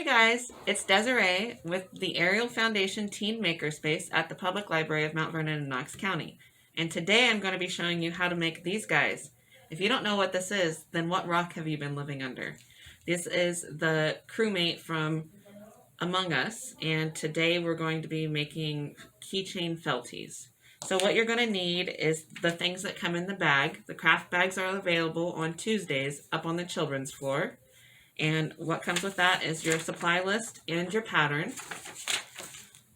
guys, it's Desiree with the Ariel Foundation Teen Makerspace at the Public Library of Mount Vernon in Knox County. And today I'm going to be showing you how to make these guys. If you don't know what this is, then what rock have you been living under? This is the crewmate from Among Us, and today we're going to be making keychain Felties. So what you're going to need is the things that come in the bag. The craft bags are available on Tuesdays up on the children's floor. And what comes with that is your supply list and your pattern.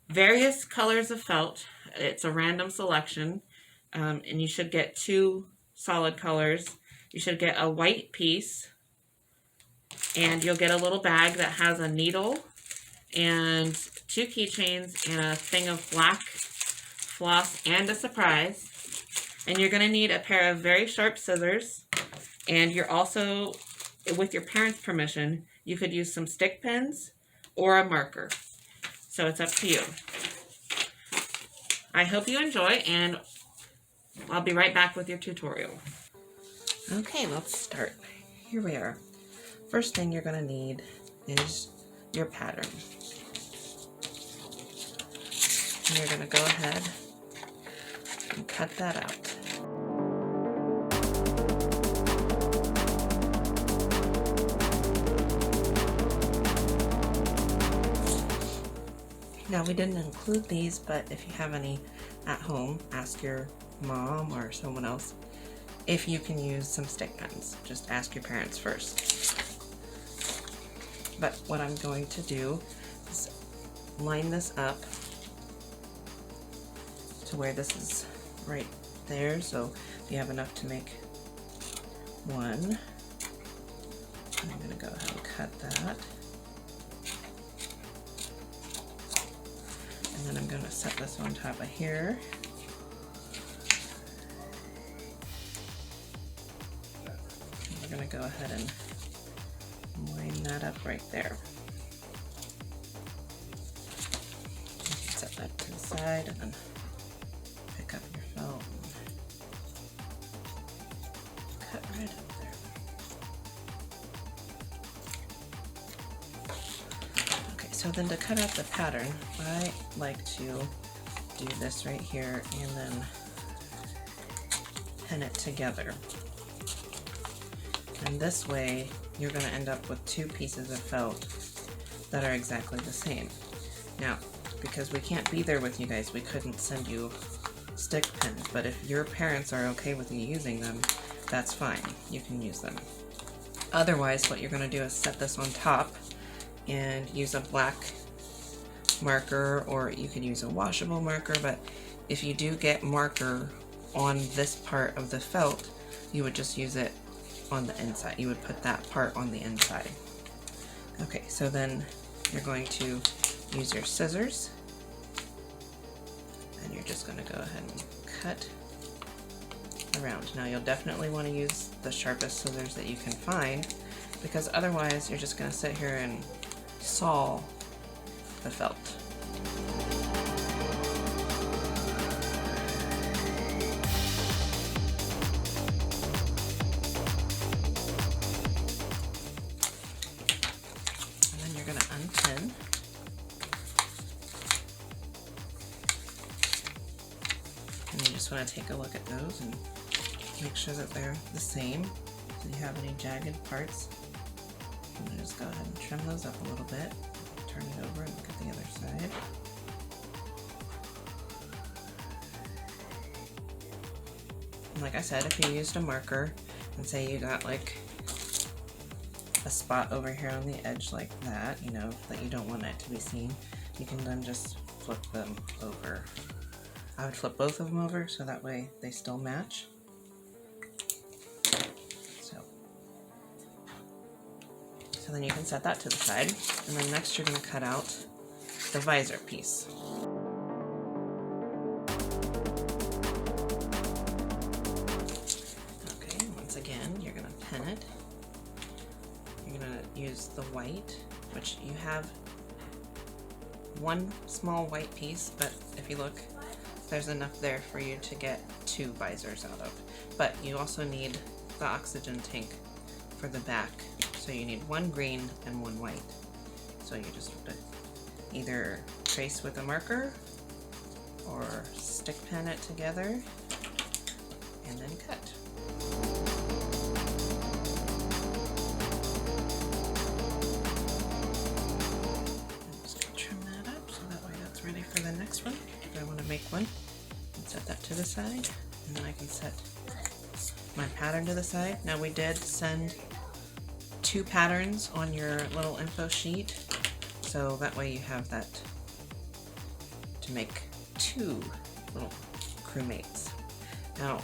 Various colors of felt. It's a random selection. And you should get 2 solid colors. You should get a white piece. And you'll get a little bag that has a needle and 2 keychains and a thing of black floss and a surprise. And you're going to need a pair of very sharp scissors. And you're also, with your parents' permission, you could use some stick pins or a marker. So it's up to you. I hope you enjoy, and I'll be right back with your tutorial. Okay, let's start. Here we are. First thing you're going to need is your pattern. And you're going to go ahead and cut that out. Now, we didn't include these, but if you have any at home, ask your mom or someone else if you can use some stick pins. Just ask your parents first. But what I'm going to do is line this up to where this is right there. So you have enough to make one. I'm going to go ahead and cut that. And then I'm going to set this on top of here. And we're going to go ahead and line that up right there. Set that to the side and then pick up your felt and cut right up there. So then to cut out the pattern, I like to do this right here and then pin it together. And this way, you're going to end up with 2 pieces of felt that are exactly the same. Now, because we can't be there with you guys, we couldn't send you stick pins, but if your parents are okay with you using them, that's fine. You can use them. Otherwise, what you're going to do is set this on top and use a black marker, or you could use a washable marker, but if you do get marker on this part of the felt, you would just use it on the inside. You would put that part on the inside. Okay, so then you're going to use your scissors and you're just going to go ahead and cut around. Now you'll definitely want to use the sharpest scissors that you can find, because otherwise you're just going to sit here and saw the felt. And then you're going to unpin. And you just want to take a look at those and make sure that they're the same. So you have any jagged parts, I'm going to just go ahead and trim those up a little bit, turn it over and look at the other side. And like I said, if you used a marker and say you got like a spot over here on the edge like that, you know, that you don't want it to be seen, you can then just flip them over. I would flip both of them over so that way they still match. So then you can set that to the side, and then next you're going to cut out the visor piece. Okay, once again, you're going to pin it. You're going to use the white, which you have 1 small white piece, but if you look, there's enough there for you to get 2 visors out of. But you also need the oxygen tank for the back. So you need 1 green and 1 white. So you just have to either trace with a marker or stick pen it together and then cut. I'm just going to trim that up so that way that's ready for the next one. If I want to make one, and set that to the side, and then I can set my pattern to the side. Now we did send 2 patterns on your little info sheet, so that way you have that to make 2 little crewmates. Now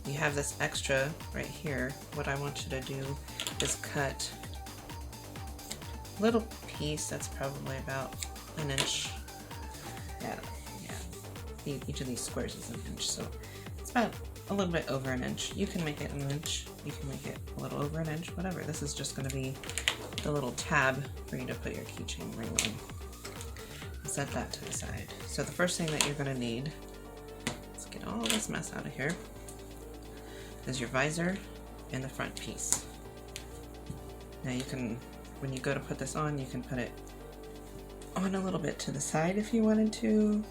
you have this extra right here. What I want you to do is cut a little piece that's probably about an inch. Yeah. Each of these squares is an inch, so it's about a little bit over an inch. You can make it an inch, you can make it a little over an inch, whatever. This is just going to be the little tab for you to put your keychain ring on. Set that to the side. So the first thing that you're going to need, let's get all this mess out of here, is your visor and the front piece. Now you can, when you go to put this on, you can put it on a little bit to the side if you wanted to.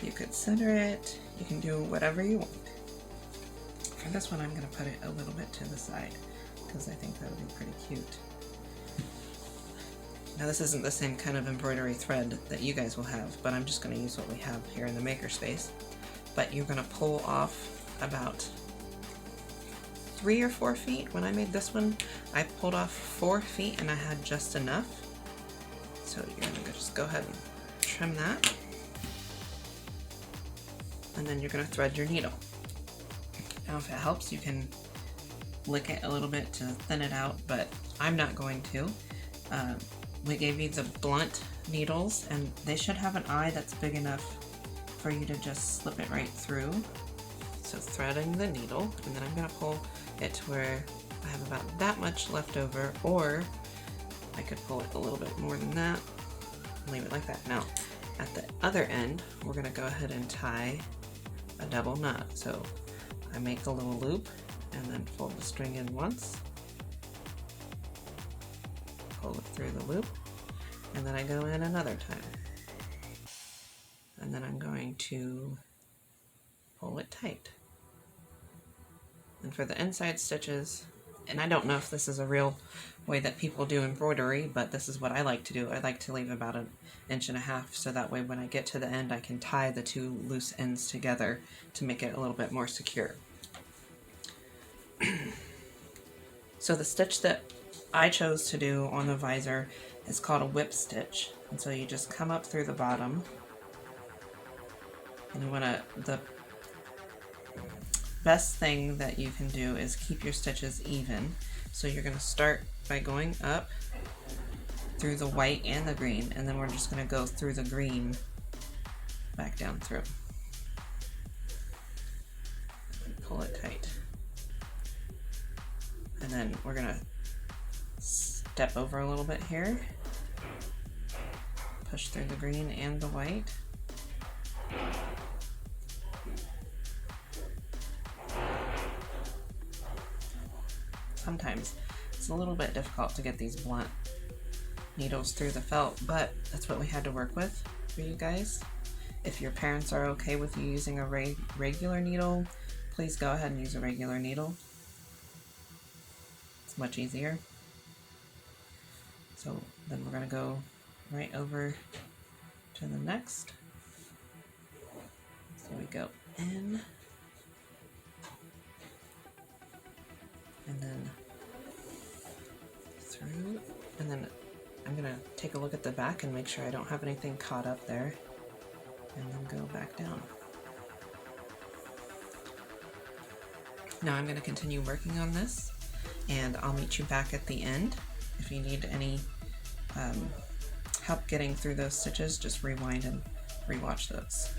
You could center it, you can do whatever you want. For this one, I'm going to put it a little bit to the side because I think that would be pretty cute. Now this isn't the same kind of embroidery thread that you guys will have, but I'm just going to use what we have here in the makerspace. But you're going to pull off about 3 or 4 feet. When I made this one, I pulled off 4 feet and I had just enough. So you're going to just go ahead and trim that. And then you're going to thread your needle. Now if it helps, you can lick it a little bit to thin it out, but I'm not going to. We gave you the blunt needles, and they should have an eye that's big enough for you to just slip it right through. So threading the needle, and then I'm going to pull it to where I have about that much left over, or I could pull it a little bit more than that and leave it like that. Now at the other end, we're going to go ahead and tie a double knot. So I make a little loop and then fold the string in once, pull it through the loop, and then I go in another time. And then I'm going to pull it tight. And for the inside stitches, and I don't know if this is a real way that people do embroidery, but this is what I like to do. I like to leave about 1.5 inches, so that way when I get to the end I can tie the 2 loose ends together to make it a little bit more secure. So the stitch that I chose to do on the visor is called a whip stitch, and so you just come up through the bottom, and you want to, the best thing that you can do is keep your stitches even. So you're going to start by going up through the white and the green, and then we're just going to go through the green back down through. Pull it tight. And then we're going to step over a little bit here, push through the green and the white. Sometimes it's a little bit difficult to get these blunt needles through the felt, but that's what we had to work with for you guys. If your parents are okay with you using a regular needle, please go ahead and use a regular needle. It's much easier. So then we're going to go right over to the next. So we go in, and then through, and then I'm going to take a look at the back and make sure I don't have anything caught up there, and then go back down. Now I'm going to continue working on this, and I'll meet you back at the end. If you need any help getting through those stitches, just rewind and rewatch those.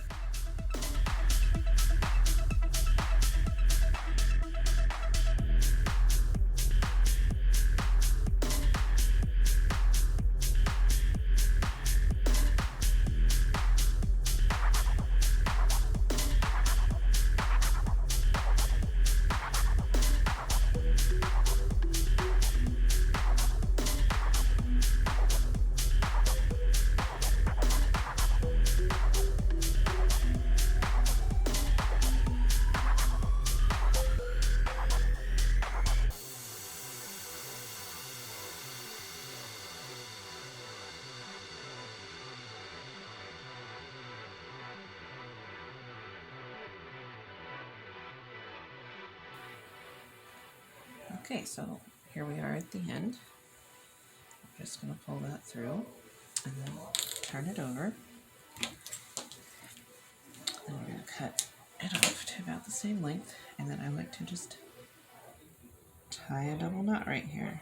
Okay, so here we are at the end. I'm just going to pull that through and then turn it over. Then we're going to cut it off to about the same length, and then I like to just tie a double knot right here.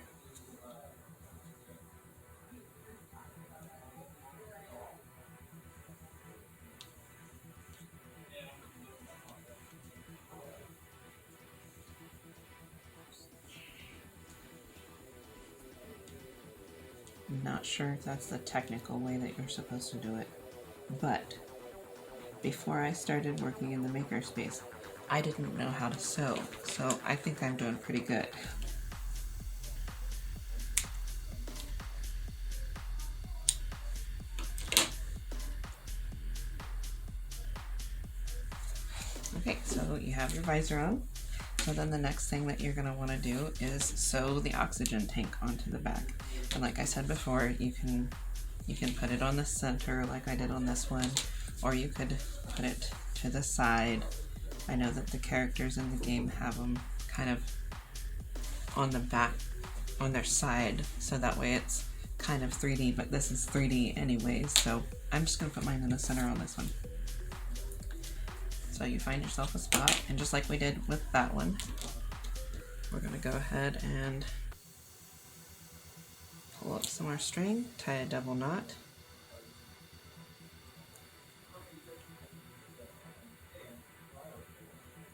I'm not sure if that's the technical way that you're supposed to do it, but before I started working in the makerspace, I didn't know how to sew, so I think I'm doing pretty good. Okay, so you have your visor on. So then the next thing that you're going to want to do is sew the oxygen tank onto the back. And like I said before, you can put it on the center like I did on this one, or you could put it to the side. I know that the characters in the game have them kind of on the back, on their side, so that way it's kind of 3D, but this is 3D anyways, so I'm just going to put mine in the center on this one. So you find yourself a spot, and just like we did with that one, we're going to go ahead and pull up some more string, tie a double knot,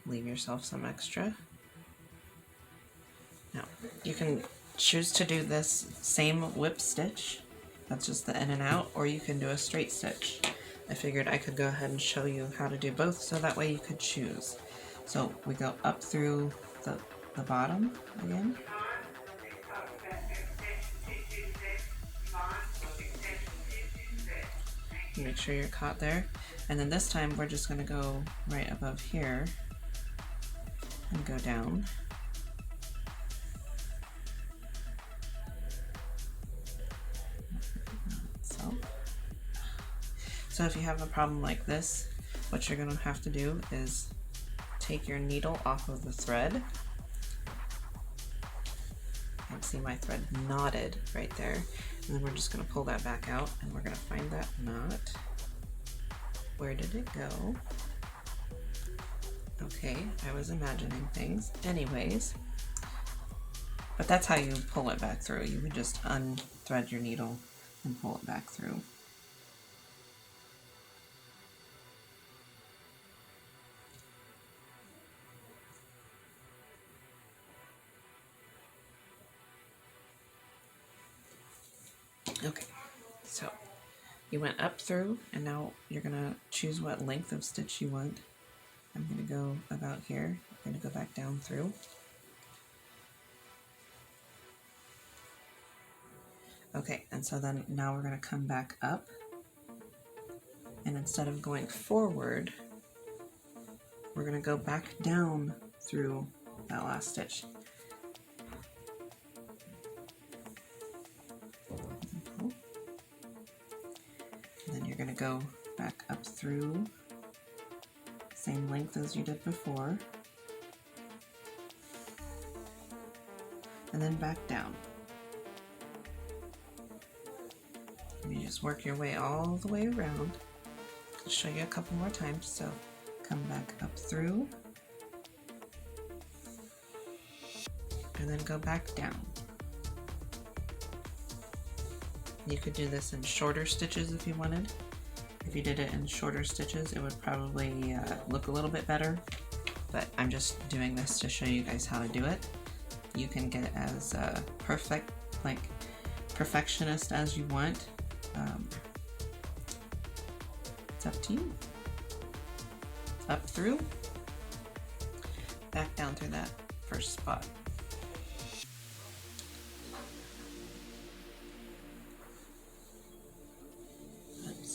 leave yourself some extra. Now, you can choose to do this same whip stitch, that's just the in and out, or you can do a straight stitch. I figured I could go ahead and show you how to do both, so that way you could choose. So we go up through the bottom again. Make sure you're caught there. And then this time we're just going to go right above here and go down. So if you have a problem like this, what you're going to have to do is take your needle off of the thread. You can see my thread knotted right there. And then we're just going to pull that back out, and we're going to find that knot. Where did it go? Okay, I was imagining things. Anyways, but that's how you pull it back through. You would just unthread your needle and pull it back through. Okay, so you went up through, and now you're gonna choose what length of stitch you want. I'm gonna go about here. I'm gonna go back down through. Okay, and so then now we're gonna come back up, and instead of going forward, we're gonna go back down through that last stitch. And then you're going to go back up through, same length as you did before, and then back down. And you just work your way all the way around. I'll show you a couple more times. So come back up through, and then go back down. You could do this in shorter stitches if you wanted. If you did it in shorter stitches, it would probably look a little bit better, but I'm just doing this to show you guys how to do it. You can get as perfectionist as you want. It's up to you. Up through, back down through that first spot.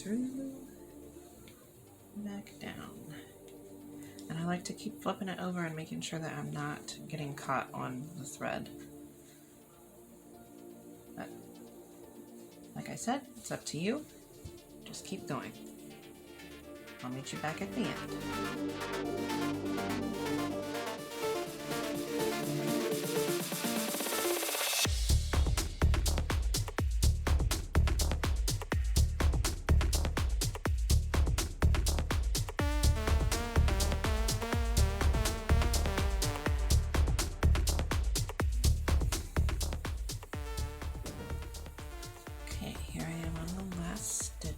Through, back down. And I like to keep flipping it over and making sure that I'm not getting caught on the thread. But like I said, it's up to you. Just keep going. I'll meet you back at the end.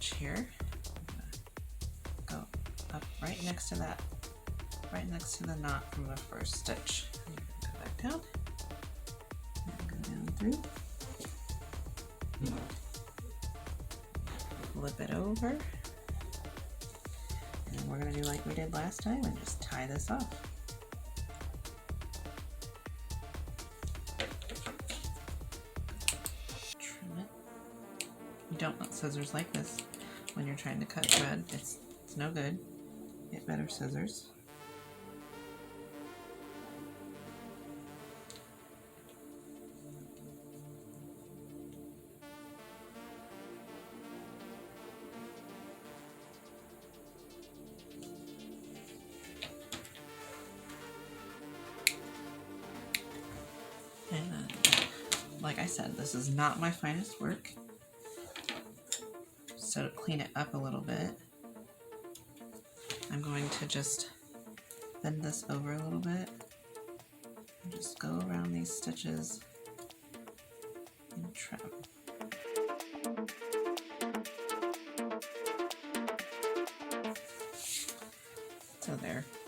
stitch here. Go up right next to that, right next to the knot from the first stitch. Go back down, and go down through. Flip it over, and we're going to do like we did last time and just tie this off. Trim it. You don't want scissors like this when you're trying to cut thread. It's no good. Get better scissors. And like I said, this is not my finest work. So to clean it up a little bit, I'm going to just bend this over a little bit and just go around these stitches and trim. So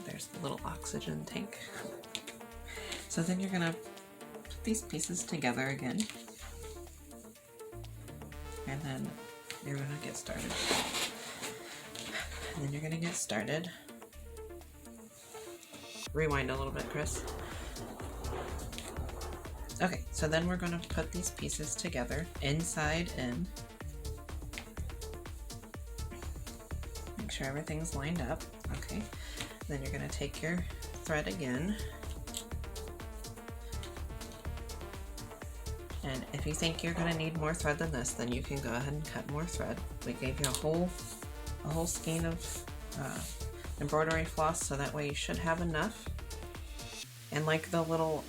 there's the little oxygen tank. So then you're gonna put these pieces together again, and then you're gonna get started. And then you're gonna get started. Rewind a little bit, Chris. Okay, so then we're gonna put these pieces together, inside in. Make sure everything's lined up. Okay, then you're gonna take your thread again. And if you think you're gonna need more thread than this, then you can go ahead and cut more thread. We gave you a whole skein of embroidery floss, so that way you should have enough. And like the little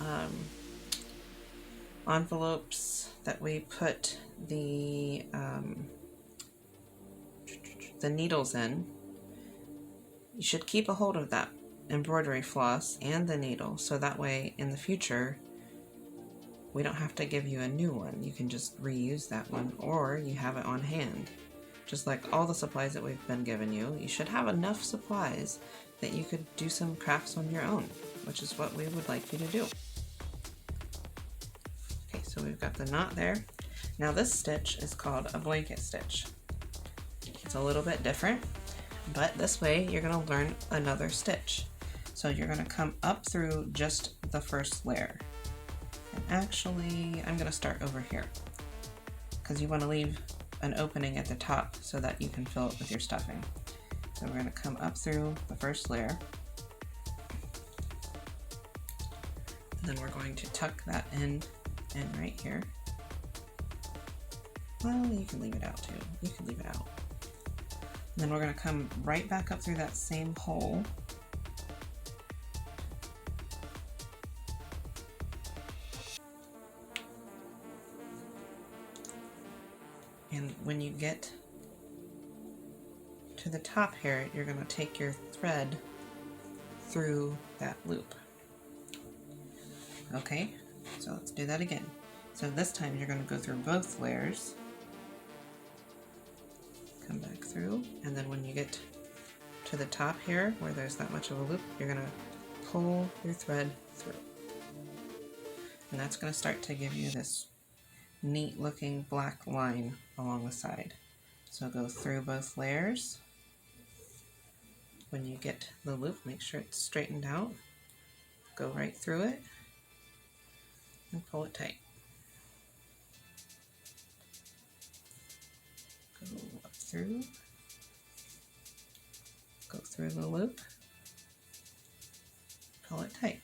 envelopes that we put the needles in, you should keep a hold of that embroidery floss and the needle, so that way in the future we don't have to give you a new one. You can just reuse that one, or you have it on hand. Just like all the supplies that we've been giving you, you should have enough supplies that you could do some crafts on your own, which is what we would like you to do. Okay, so we've got the knot there. Now this stitch is called a blanket stitch. It's a little bit different, but this way you're gonna learn another stitch. So you're gonna come up through just the first layer. And actually, I'm gonna start over here, because you wanna leave an opening at the top so that you can fill it with your stuffing. So we're gonna come up through the first layer. And then we're going to tuck that end in right here. Well, you can leave it out too. You can leave it out. And then we're gonna come right back up through that same hole. And when you get to the top here, you're going to take your thread through that loop. Okay, so let's do that again. So this time you're going to go through both layers, come back through, and then when you get to the top here where there's that much of a loop, you're going to pull your thread through. And that's going to start to give you this neat looking black line along the side. So go through both layers. When you get the loop, make sure it's straightened out. Go right through it and pull it tight. Go up through, go through the loop, pull it tight.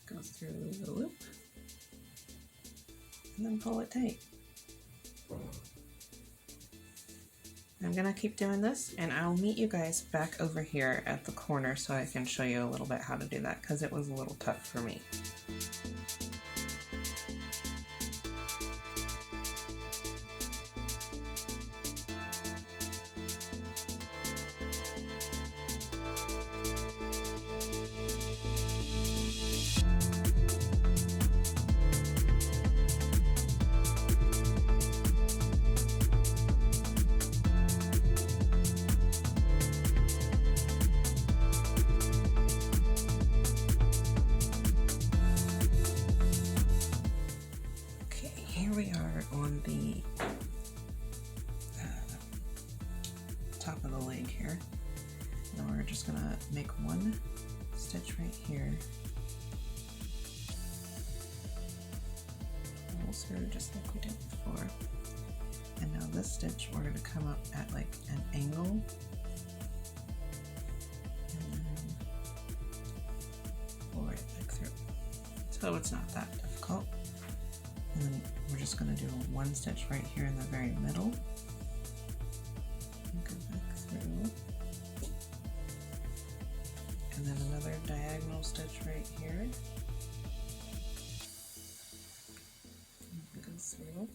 Go through the loop, and then pull it tight. I'm gonna keep doing this, and I'll meet you guys back over here at the corner so I can show you a little bit how to do that, because it was a little tough for me. just gonna make one stitch right here. Pull through just like we did before. And now this stitch, we're gonna come up at like an angle. And then pull right back through. So it's not that difficult. And then we're just gonna do one stitch right here in the very middle. And go back through. And then another diagonal stitch right here. And go through.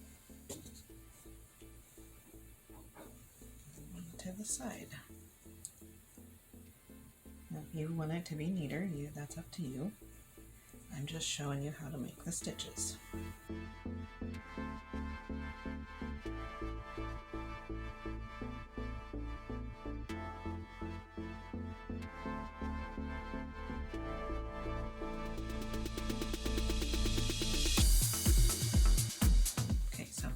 One to the side. Now if you want it to be neater, that's up to you. I'm just showing you how to make the stitches. Okay, so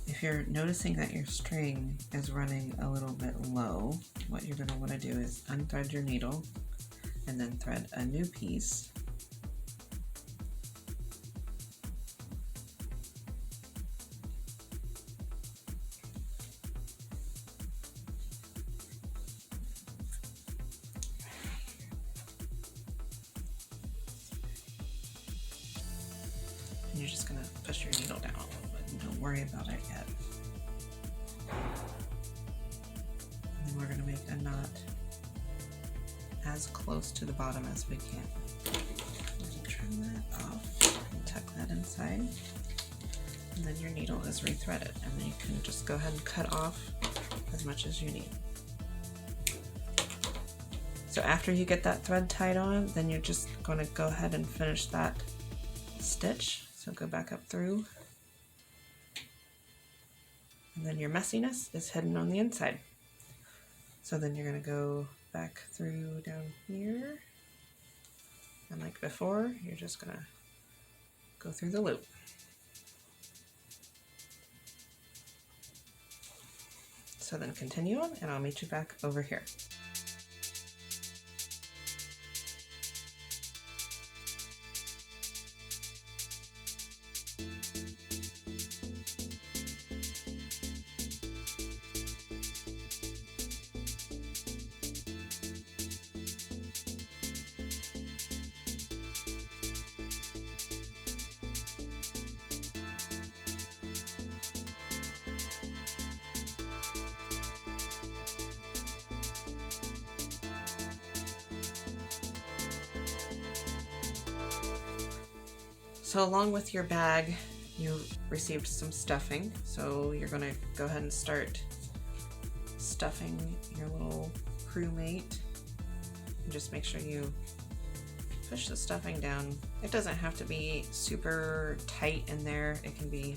if you're noticing that your string is running a little bit low, what you're going to want to do is unthread your needle and then thread a new piece. And you're just going to push your needle down a little bit and don't worry about it yet. And then we're going to make a knot as close to the bottom as we can. Trim that off and tuck that inside. And then your needle is rethreaded, and then you can just go ahead and cut off as much as you need. So after you get that thread tied on, then you're just going to go ahead and finish that stitch. So go back up through. And then your messiness is hidden on the inside. So then you're going to go back through down here, and like before, you're just gonna go through the loop. So then continue on, and I'll meet you back over here. So along with your bag, you received some stuffing. So you're gonna go ahead and start stuffing your little crewmate. And just make sure you push the stuffing down. It doesn't have to be super tight in there. It can be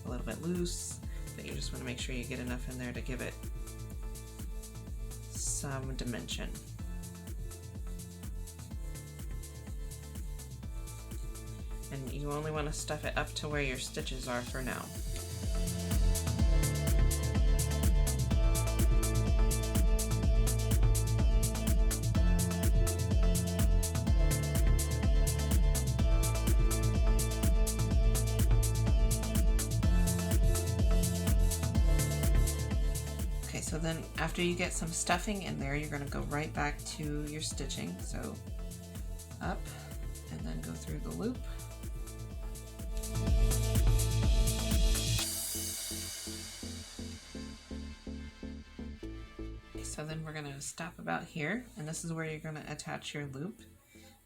a little bit loose, but you just wanna make sure you get enough in there to give it some dimension. And you only want to stuff it up to where your stitches are for now. Okay, so then after you get some stuffing in there, you're going to go right back to your stitching. So up and then go through the loop. So then we're going to stop about here, and this is where you're going to attach your loop.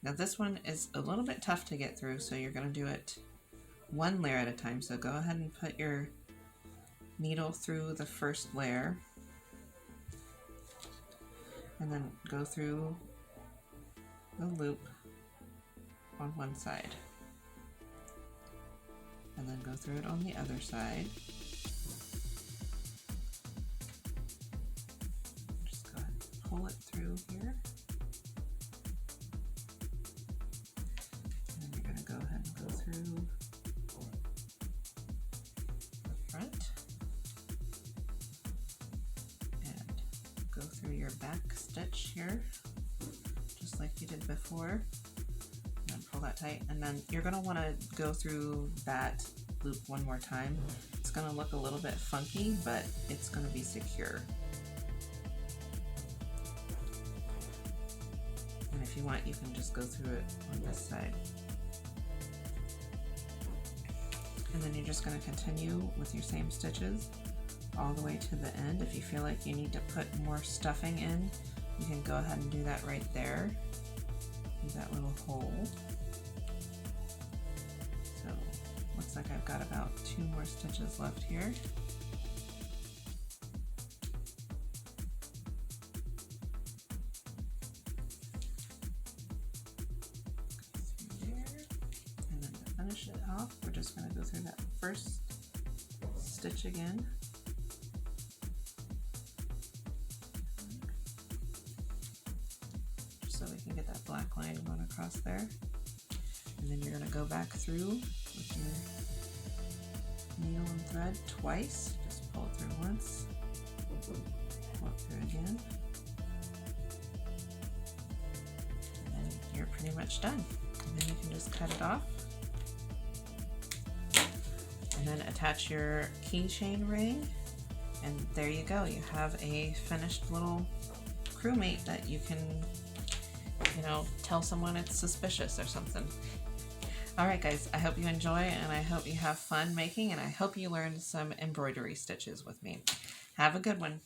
Now this one is a little bit tough to get through, so you're going to do it one layer at a time. So go ahead and put your needle through the first layer, and then go through the loop on one side, and then go through it on the other side. Pull it through here, and then you're going to go ahead and go through the front and through your back stitch here, just like you did before, and pull that tight. And then you're going to want to go through that loop one more time. It's going to look a little bit funky, but it's going to be secure. And if you want, you can just go through it on this side. And then you're just going to continue with your same stitches all the way to the end. If you feel like you need to put more stuffing in, you can go ahead and do that right there. Do that little hole. So looks like I've got about 2 more stitches left here. And then to finish it off, we're just going to go through that first stitch again. So we can get that black line going across there. And then you're going to go back through with your needle and thread twice. Just pull it through once, pull it through again, and then you're pretty much done. And then you can just cut it off. And then attach your keychain ring, and there you go. You have a finished little crewmate that you can, you know, tell someone it's suspicious or something. Alright guys, I hope you enjoy, and I hope you have fun making, and I hope you learned some embroidery stitches with me. Have a good one.